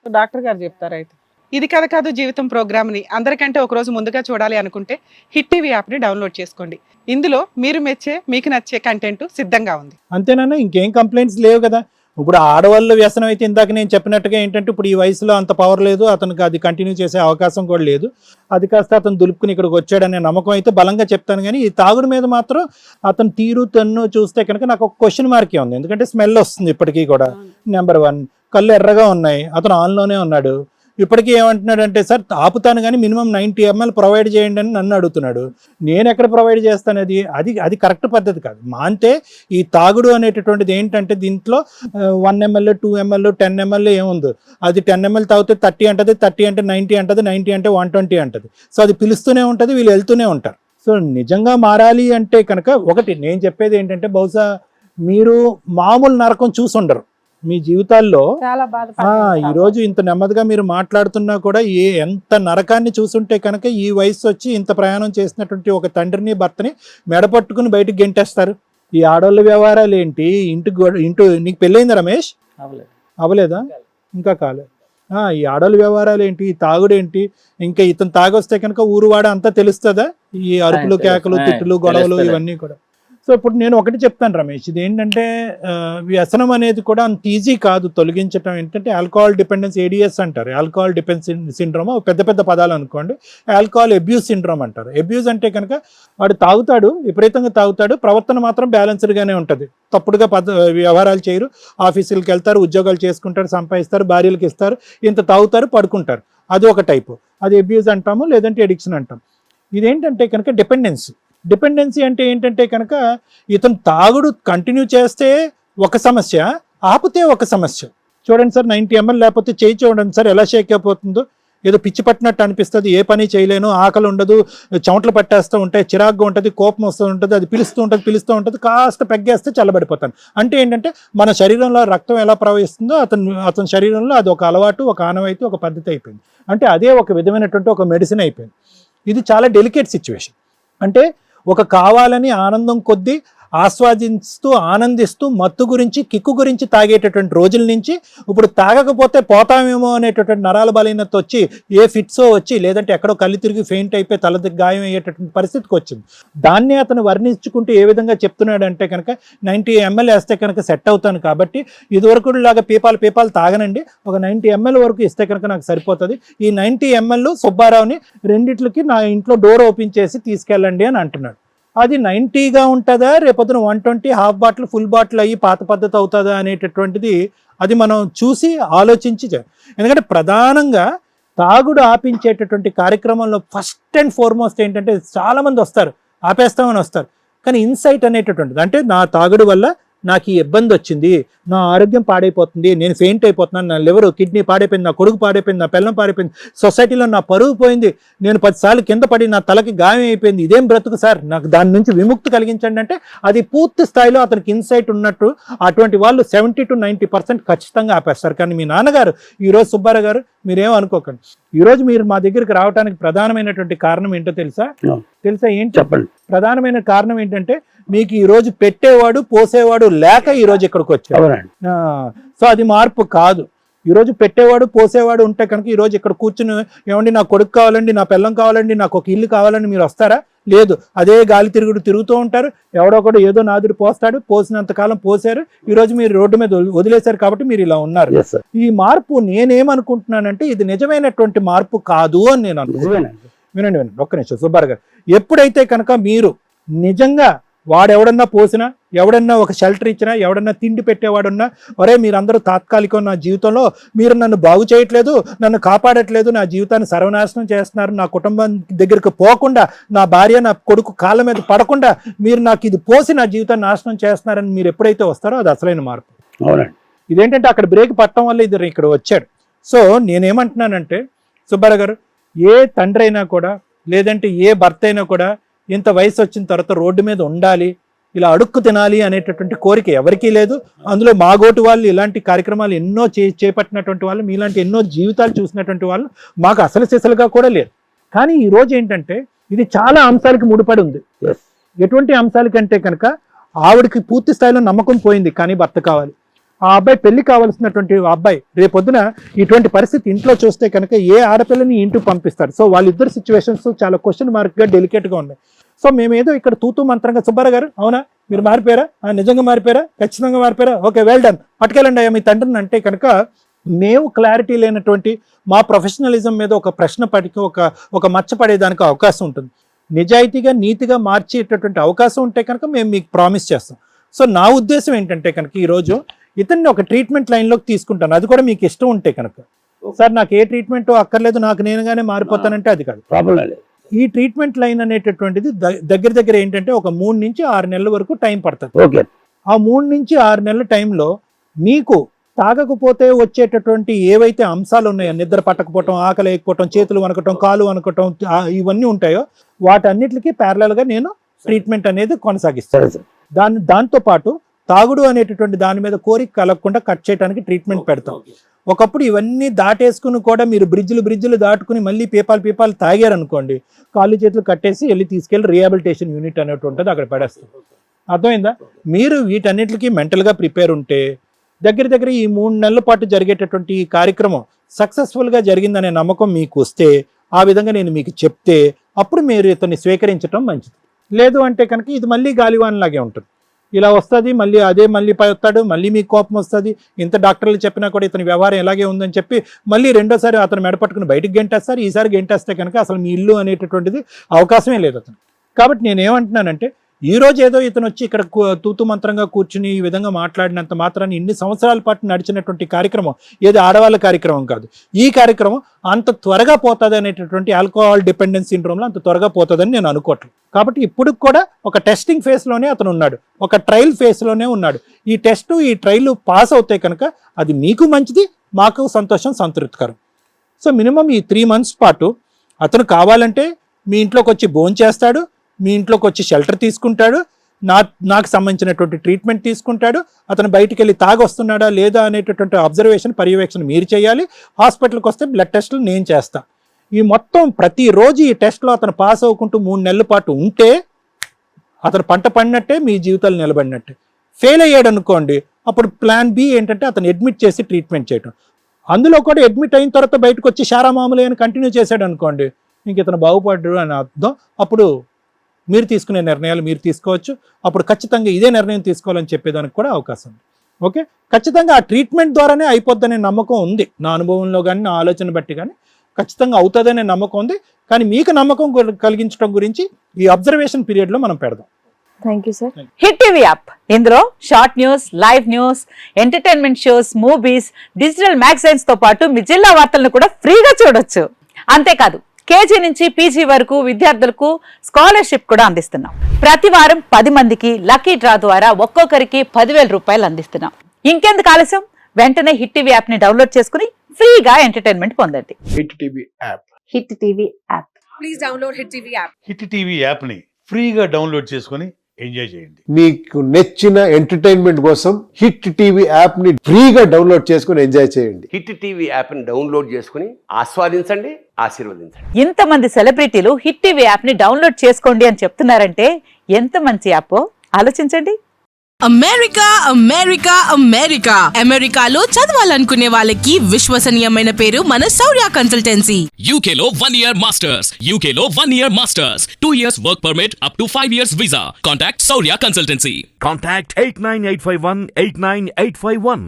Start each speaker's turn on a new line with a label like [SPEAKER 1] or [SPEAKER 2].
[SPEAKER 1] Doctor గారు చెప్తారు అయితే. ఇది కథ కాదు జీవితం ప్రోగ్రామ్ని అందరికంటే ఒక రోజు ముందుగా చూడాలి అనుకుంటే హిట్ టీవీ యాప్ని డౌన్లోడ్ చేసుకోండి. ఇందులో మీరు మెచ్చే మీకు నచ్చే కంటెంట్ సిద్ధంగా ఉంది.
[SPEAKER 2] అంతేనా? ఇంకేం కంప్లైంట్స్ లేవు కదా. ఇప్పుడు ఆడవాళ్ళు వ్యసనం అయితే ఇందాక నేను చెప్పినట్టుగా ఏంటంటే ఇప్పుడు ఈ వయసులో అంత పవర్ లేదు, అతనికి అది కంటిన్యూ చేసే అవకాశం కూడా లేదు. అది కాస్త అతను దులుపుకుని ఇక్కడికి వచ్చాడనే నమ్మకం అయితే బలంగా చెప్తాను. కానీ ఈ తాగుడు మీద మాత్రం అతను తీరు తన్ను చూస్తే కనుక నాకు ఒక క్వశ్చన్ మార్కే ఉంది. ఎందుకంటే స్మెల్ వస్తుంది ఇప్పటికీ కూడా. నెంబర్ 1, కళ్ళు ఎర్రగా ఉన్నాయి, అతను ఆన్లోనే ఉన్నాడు. ఇప్పటికీ ఏమంటున్నాడు అంటే, సార్ ఆపుతాను కానీ మినిమం 90 ml ప్రొవైడ్ చేయండి అని నన్ను అడుగుతున్నాడు. నేను ఎక్కడ ప్రొవైడ్ చేస్తాను? అది కరెక్ట్ పద్ధతి కాదు. మాంతే ఈ తాగుడు అనేటటువంటిది ఏంటంటే దీంట్లో 1 ml 2 ml 10 ml ఏముందో, అది 10 ml తాగితే 30 అంటది, 30 అంటే 90 అంటది, 90 అంటే 120 అంటది. సో అది పిలుస్తూనే ఉంటుంది, వీళ్ళు వెళ్తూనే ఉంటారు. సో నిజంగా మారాలి అంటే కనుక ఒకటి నేను చెప్పేది ఏంటంటే, బహుశా మీరు మామూలు నరకం చూసి ఉండరు మీ జీవితాల్లో. ఈ రోజు ఇంత నెమ్మదిగా మీరు మాట్లాడుతున్నా కూడా ఎంత నరకాన్ని చూసుంటే కనుక ఈ వయసు వచ్చి ఇంత ప్రయాణం చేసినటువంటి ఒక తండ్రిని భర్తని మెడపట్టుకుని బయటకు గెంటేస్తారు. ఈ ఆడవాళ్ళ వ్యవహారాలు ఏంటి? ఇంటి నీకు పెళ్ళైందా రమేష్? అవలేదా? ఇంకా కాలే. ఈ ఆడవాళ్ళ వ్యవహారాలు ఏంటి? ఈ తాగుడేంటి? ఇంకా ఇతను తాగొస్తే కనుక ఊరువాడ అంతా తెలుస్తుందా? ఈ అరుపులు, కేకలు, తిట్టులు, గొడవలు ఇవన్నీ కూడా. సో ఇప్పుడు నేను ఒకటి చెప్తాను రమేష్, ఇది ఏంటంటే వ్యసనం అనేది కూడా అంత ఈజీ కాదు తొలగించడం. ఏంటంటే ఆల్కహాల్ డిపెండెన్స్, ADS అంటారు, ఆల్కహాల్ డిపెండెన్స్ సిండ్రోమ్. పెద్ద పెద్ద పదాలు అనుకోండి. ఆల్కహాల్ అబ్యూస్ సిండ్రోమ్ అంటారు. అబ్యూస్ అంటే కనుక వాడు తాగుతాడు, విపరీతంగా తాగుతాడు, ప్రవర్తన మాత్రం బ్యాలెన్స్డ్గానే ఉంటుంది. తప్పుడుగా వ్యవహారాలు చేయరు, ఆఫీసులకు వెళ్తారు, ఉద్యోగాలు చేసుకుంటారు, సంపాదిస్తారు, భార్యలకు ఇస్తారు, ఇంత తాగుతారు, పడుకుంటారు. అది ఒక టైపు, అది అబ్యూస్ అంటాము, లేదంటే ఎడిక్షన్ అంటాం. ఇదేంటంటే కనుక డిపెండెన్సీ అంటే ఏంటంటే కనుక ఇతను తాగుడు కంటిన్యూ చేస్తే ఒక సమస్య, ఆపితే ఒక సమస్య. చూడండి సార్, 90 ml లేకపోతే చేయి చూడండి సార్ ఎలా షేక్ అయిపోతుందో. ఏదో పిచ్చి పట్టినట్టు అనిపిస్తుంది, ఏ పని చేయలేను, ఆకలి ఉండదు, చెమటలు పట్టేస్తూ ఉంటాయి, చిరాగ్గా ఉంటుంది, కోపం వస్తూ ఉంటుంది, అది పిలుస్తూ ఉంటుంది, కాస్త పెగ్గేస్తే చల్లబడిపోతాను. అంటే ఏంటంటే మన శరీరంలో రక్తం ఎలా ప్రవహిస్తుందో అతని శరీరంలో అది ఒక అలవాటు, ఒక ఆనవాయితీ, ఒక పద్ధతి అయిపోయింది. అంటే అదే ఒక విధమైనటువంటి ఒక మెడిసిన్ అయిపోయింది. ఇది చాలా డెలికేట్ సిచ్యువేషన్. అంటే ఒక కావాలని ఆనందం కొద్దీ ఆస్వాదిస్తూ ఆనందిస్తూ మత్తు గురించి, కిక్కు గురించి తాగేటటువంటి రోజుల నుంచి ఇప్పుడు తాగకపోతే పోతామేమో అనేటటువంటి నరాల బలహీనత వచ్చి ఏ ఫిట్సో వచ్చి, లేదంటే ఎక్కడో కళ్ళు తిరిగి ఫెయింట్ అయిపోయి తల గాయం అయ్యేటటువంటి పరిస్థితికి వచ్చింది. దాన్ని అతను వర్ణించుకుంటూ ఏ విధంగా చెప్తున్నాడు అంటే కనుక 90 ml వేస్తే కనుక సెట్ అవుతాను కాబట్టి ఇదివరకు లాగా పీపాలు తాగనండి, ఒక 90 ml వరకు ఇస్తే కనుక నాకు సరిపోతుంది. ఈ 90 ml సుబ్బారావుని రెండిట్లకి నా ఇంట్లో డోర్ ఓపెన్ చేసి తీసుకెళ్ళండి అని అంటున్నాడు. అది 90గా ఉంటుందా, రేపొద్దున 120 హాఫ్ బాటిల్ ఫుల్ బాటిల్ అయ్యి పాత పద్ధతి అవుతుందా అనేటటువంటిది అది మనం చూసి ఆలోచించి. ఎందుకంటే ప్రధానంగా తాగుడు ఆపించేటటువంటి కార్యక్రమంలో ఫస్ట్ అండ్ ఫార్మోస్ట్ ఏంటంటే చాలామంది వస్తారు, ఆపేస్తామని వస్తారు, కానీ ఇన్సైట్ అనేటటువంటిది, అంటే నా తాగుడు వల్ల నాకు ఈ ఇబ్బంది వచ్చింది, నా ఆరోగ్యం పాడైపోతుంది, నేను ఫెయింట్ అయిపోతున్నాను, నా లివర్ కిడ్నీ పాడైపోయింది, నా కొడుకు పాడైపోయింది, నా పిల్లం పాడైపోయింది, సొసైటీలో నా పరువు పోయింది, నేను 10 సార్లు కింద పడి నా తలకి గాయం అయిపోయింది, ఇదేం బ్రతుకు సార్, నాకు దాని నుంచి విముక్తి కలిగించండి అంటే అది పూర్తి స్థాయిలో అతనికి ఇన్సైట్ ఉన్నట్టు అటువంటి వాళ్ళు 70 to 90% ఖచ్చితంగా ఆపేస్తారు. కానీ మీ నాన్నగారు ఈరోజు సుబ్బారావు గారు మీరేం అనుకోకండి, ఈరోజు మీరు మా దగ్గరికి రావడానికి ప్రధానమైనటువంటి కారణం ఏంటో తెలుసా ఏంటి? చెప్పండి. ప్రధానమైన కారణం ఏంటంటే మీకు ఈ రోజు పెట్టేవాడు పోసేవాడు లేక ఈ రోజు ఇక్కడికి వచ్చారు. సో అది మార్పు కాదు. ఈరోజు పెట్టేవాడు పోసేవాడు ఉంటే కనుక ఈరోజు ఇక్కడ కూర్చుని ఏమండి నా కొడుకు కావాలండి, నా పిల్లం కావాలండి, నాకు ఒక ఇల్లు కావాలండి మీరు వస్తారా? లేదు, అదే గాలి తిరుగుతూ ఉంటారు. ఎవడొకడు ఏదో నాదుడు పోస్తాడు, పోసినంతకాలం పోసారు, ఈరోజు మీరు రోడ్డు మీద వదిలేశారు కాబట్టి మీరు ఇలా ఉన్నారు. ఈ మార్పు నేనేమనుకుంటున్నానంటే ఇది నిజమైనటువంటి మార్పు కాదు అని నేను అనుకుంటున్నాను. వినండి ఒక్క నిమిషం సుబ్బారావు గారు, ఎప్పుడైతే కనుక మీరు నిజంగా వాడెవడన్నా పోసినా, ఎవడన్నా ఒక షెల్టర్ ఇచ్చినా, ఎవడన్నా తిండి పెట్టేవాడున్నా, ఒరే మీరందరూ తాత్కాలికం, నా జీవితంలో మీరు నన్ను బాగు చేయట్లేదు, నన్ను కాపాడట్లేదు, నా జీవితాన్ని సర్వనాశనం చేస్తున్నారు, నా కుటుంబం దగ్గరికి పోకుండా, నా భార్య నా కొడుకు కాళ్ళ మీద పడకుండా మీరు నాకు ఇది పోసి నా జీవితాన్ని నాశనం చేస్తున్నారని మీరు ఎప్పుడైతే వస్తారో అది అసలైన మార్పు. అవునండి. ఇదేంటంటే అక్కడ బ్రేక్ పట్టడం వల్ల ఇది ఇక్కడ వచ్చాడు. సో నేనేమంటున్నానంటే సుబ్బారావు గారు, ఏ తండ్రి అయినా కూడా, లేదంటే ఏ భర్త అయినా కూడా ఇంత వయసు వచ్చిన తర్వాత రోడ్డు మీద ఉండాలి, ఇలా అడుక్కు తినాలి అనేటటువంటి కోరిక ఎవరికీ లేదు. అందులో మాగోటి వాళ్ళు ఇలాంటి కార్యక్రమాలు ఎన్నో చేపట్టినటువంటి వాళ్ళు, మీలాంటి ఎన్నో జీవితాలు చూసినటువంటి వాళ్ళు మాకు అసలు సిసలుగా కూడా లేదు. కానీ ఈ రోజు ఏంటంటే ఇది చాలా అంశాలకి ముడిపడి ఉంది. ఎటువంటి అంశాలకంటే కనుక ఆవిడకి పూర్తి స్థాయిలో నమ్మకం పోయింది, కానీ భర్త కావాలి. ఆ అబ్బాయి పెళ్లి కావాల్సినటువంటి అబ్బాయి రేపొద్దున ఇటువంటి పరిస్థితి ఇంట్లో చూస్తే కనుక ఏ ఆడపిల్లని ఇంటికి పంపిస్తారు. సో వాళ్ళిద్దరు సిచ్యువేషన్స్ చాలా క్వశ్చన్ మార్క్గా డెలికేట్గా ఉన్నాయి. సో మేమేదో ఇక్కడ తూతూ మంత్రంగా సుబ్బారావు గారు అవునా మీరు మారిపోయారా, నిజంగా మారిపోయారా, ఖచ్చితంగా మారిపోయారా, ఓకే వెల్ డన్ పట్టుకెళ్ళండి అయ్యా మీ తండ్రిని అంటే కనుక మేము క్లారిటీ లేనటువంటి మా ప్రొఫెషనలిజం మీద ఒక ప్రశ్న పడికి ఒక మచ్చ పడేదానికి అవకాశం ఉంటుంది. నిజాయితీగా నీతిగా మార్చేటటువంటి అవకాశం ఉంటే కనుక మేము మీకు ప్రామిస్ చేస్తాం. సో నా ఉద్దేశం ఏంటంటే కనుక ఈరోజు ఇతన్ని ఒక ట్రీట్మెంట్ లైన్లోకి తీసుకుంటాను, అది కూడా మీకు ఇష్టం ఉంటే కనుక. సార్ నాకు ఏ ట్రీట్మెంట్ అక్కర్లేదు, నాకు నేనుగానే మారిపోతానంటే అది కాదు ప్రాబ్లం. ఈ ట్రీట్మెంట్ లైన్ అనేటటువంటిది దగ్గర ఏంటంటే ఒక 3 నుంచి 6 నెలల వరకు టైం పడుతుంది. ఆ 3 నుంచి 6 నెలల టైంలో మీకు తాగకపోతే వచ్చేటటువంటి ఏవైతే అంశాలు ఉన్నాయో, నిద్ర పట్టకపోవటం, ఆకలి వేయకపోవటం, చేతులు వనకటం, కాలు వనకటం, ఇవన్నీ ఉంటాయో వాటన్నిటికీ ప్యారలల్గా నేను ట్రీట్మెంట్ అనేది కొనసాగిస్తాను. దాంతో పాటు తాగుడు అనేటటువంటి దాని మీద కోరిక కలగకుండా కట్ చేయడానికి ట్రీట్మెంట్ పెడతాం. ఒకప్పుడు ఇవన్నీ దాటేసుకుని కూడా మీరు బ్రిడ్జ్లు దాటుకుని మళ్ళీ పీపాలు తాగారనుకోండి, కాళ్ళు చేతులు కట్టేసి తీసుకెళ్ళి రీహాబిలిటేషన్ యూనిట్ అనేటువంటిది అక్కడ పడేస్తాం. అర్థమైందా? మీరు వీటన్నిటికీ మెంటల్గా ప్రిపేర్ ఉంటే దగ్గర ఈ 3 నెలల పాటు జరిగేటటువంటి ఈ కార్యక్రమం సక్సెస్ఫుల్గా జరిగిందనే నమ్మకం మీకు వస్తే, ఆ విధంగా నేను మీకు చెప్తే అప్పుడు మీరు ఇతన్ని స్వీకరించడం మంచిది. లేదు అంటే కనుక ఇది మళ్ళీ గాలివాన్లాగే ఉంటుంది, ఇలా వస్తుంది మళ్ళీ పై వస్తాడు, మళ్ళీ మీకు కోపం వస్తుంది. ఇంత డాక్టర్లు చెప్పినా కూడా ఇతని వ్యవహారం ఎలాగే ఉందని చెప్పి మళ్ళీ రెండోసారి అతను మెడపట్టుకుని బయటకు గెంటేస్తారు. ఈసారి గెంటేస్తే కనుక అసలు మీ ఇల్లు అనేటటువంటిది అవకాశమే లేదు అతను. కాబట్టి నేనేమంటున్నానంటే ఈ రోజు ఏదో ఇతను వచ్చి ఇక్కడ తూతు మంత్రంగా కూర్చుని ఈ విధంగా మాట్లాడినంత మాత్రాన్ని ఇన్ని సంవత్సరాల పాటు నడిచినటువంటి కార్యక్రమం ఏది ఆడవాళ్ళ కార్యక్రమం కాదు. ఈ కార్యక్రమం అంత త్వరగా పోతుంది అనేటటువంటి ఆల్కహాల్ డిపెండెన్స్ సిండ్రోమ్లో అంత త్వరగా పోతుందని నేను అనుకోవట్లేదు. కాబట్టి ఇప్పుడు కూడా ఒక టెస్టింగ్ ఫేజ్లోనే అతను ఉన్నాడు, ఒక ట్రయల్ ఫేజ్లోనే ఉన్నాడు. ఈ టెస్ట్ ఈ ట్రయల్ పాస్ అవుతాయి కనుక అది మీకు మంచిది, మాకు సంతోషం, సంతృప్తికరం. సో మినిమం ఈ 3 months పాటు అతను కావాలంటే మీ ఇంట్లోకి వచ్చి భోంచేస్తాడు, మీ ఇంట్లోకి వచ్చి షెల్టర్ తీసుకుంటాడు, నాకు సంబంధించినటువంటి ట్రీట్మెంట్ తీసుకుంటాడు. అతను బయటికి వెళ్ళి తాగొస్తున్నాడా లేదా అనేటటువంటి అబ్జర్వేషన్ పర్యవేక్షణ మీరు చేయాలి. హాస్పిటల్కి వస్తే బ్లడ్ టెస్టులు నేను చేస్తాను. ఈ మొత్తం ప్రతిరోజు ఈ టెస్ట్లో అతను పాస్ అవ్వకుంటూ 3 నెలల పాటు ఉంటే అతను పంట పడినట్టే, మీ జీవితాలు నిలబడినట్టే. ఫెయిల్ అయ్యాడు అనుకోండి, అప్పుడు ప్లాన్ బి ఏంటంటే అతను అడ్మిట్ చేసి ట్రీట్మెంట్ చేయడం. అందులో కూడా అడ్మిట్ అయిన తర్వాత బయటకు వచ్చి శారా మామూలు అని కంటిన్యూ చేశాడు అనుకోండి, ఇంక ఇతను బాగుపడ్డాడు అని అర్థం. అప్పుడు మీరు తీసుకునే నిర్ణయాలు మీరు తీసుకోవచ్చు. అప్పుడు ఖచ్చితంగా ఇదే నిర్ణయం తీసుకోవాలని చెప్పేదానికి కూడా అవకాశం ఉంది. ఓకే, ఖచ్చితంగా ఆ ట్రీట్మెంట్ ద్వారానే అయిపోద్దనే నమ్మకం ఉంది. నా అనుభవంలో కానీ నా ఆలోచన బట్టి కానీ ఖచ్చితంగా అవుతుందనే నమ్మకం ఉంది. కానీ మీకు నమ్మకం కలిగించడం గురించి ఈ అబ్జర్వేషన్ పీరియడ్లో మనం పెడదాం.
[SPEAKER 3] Thank you sir. Hit TV app, ఇందులో short news, live news, entertainment shows, movies, digital magazines తో పాటు మీ జిల్లా వార్తలను కూడా ఫ్రీగా చూడొచ్చు. అంతేకాదు కేజీ నుంచి పీజీ వరకు విద్యార్థులకు స్కాలర్షిప్ కూడా అందిస్తున్నాం. ప్రతి వారం 10 మందికి లక్కీ డ్రా ద్వారా ఒక్కొక్కరికి 10,000 రూపాయలు అందిస్తున్నాం. ఇంకెందుకు ఆలస్యం, వెంటనే హిట్ టీవీ యాప్ ని డౌన్లోడ్ చేసుకుని ఫ్రీగా ఎంటర్టైన్మెంట్ పొందండి.
[SPEAKER 4] Hit TV app.
[SPEAKER 3] Hit TV app.
[SPEAKER 5] Please download hit TV app.
[SPEAKER 4] Hit TV app ని ఫ్రీగా డౌన్లోడ్ చేసుకొని ఎంజాయ్ చేయండి.
[SPEAKER 6] మీకు నచ్చిన ఎంటర్టైన్మెంట్ కోసం హిట్ టీవీ యాప్ ని ఫ్రీగా డౌన్లోడ్ చేసుకొని ఎంజాయ్ చేయండి.
[SPEAKER 7] హిట్ టీవీ యాప్ ని డౌన్లోడ్ చేసుకుని ఆస్వాదించండి, ఆశీర్వదించండి.
[SPEAKER 3] ఇంతమంది సెలబ్రిటీలు హిట్ టీవీ యాప్ ని డౌన్లోడ్ చేసుకోండి అని చెప్తున్నారంటే ఎంత మంచి యాప్ ఆలోచించండి.
[SPEAKER 8] అమెరికా అమెరికా అమెరికా అమెరికాలో చదవాలనుకునే వాళ్ళకి విశ్వసనీయమైన పేరు మన శౌర్య కన్సల్టెన్సీ.
[SPEAKER 9] UK లో 1 year masters, UK లో 1 year masters, 2 years work permit up to 5 years visa. Contact Saurya Consultancy.
[SPEAKER 10] Contact 89851 89851.